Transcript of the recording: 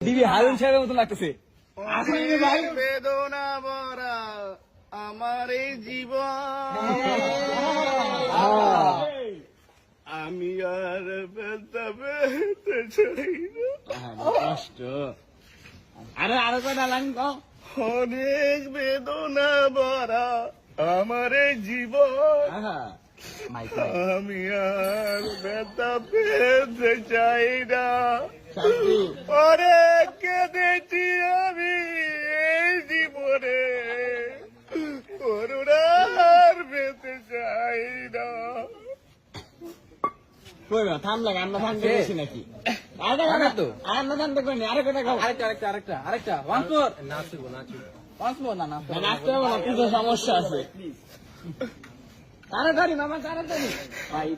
দিবি হারুন সাহেবের মতো লাগতেছে। ভাই বেদনা ভরা আমার এই জীবন, আমি আর ব্যথা পেতে চাই না। কষ্ট আরো কটা লাইন কও। অনেক বেদনা ভরা আমার এই জীবন, আমি আর ব্যথা পেতে চাই না। অনেক কেঁদেছি আমি এই জীবনে, করুণার পেতে চাই না। থামলে আমরা থামতে গেছি নাকি? আমরা থামতে করিনি। আরো কটা খাও। আরেকটা ওয়ান্স মোর। নাচবো না নাচতে হবে না, কিছু সমস্যা আছে। তাড়াতাড়ি মামা তাড়াতাড়ি। ভাই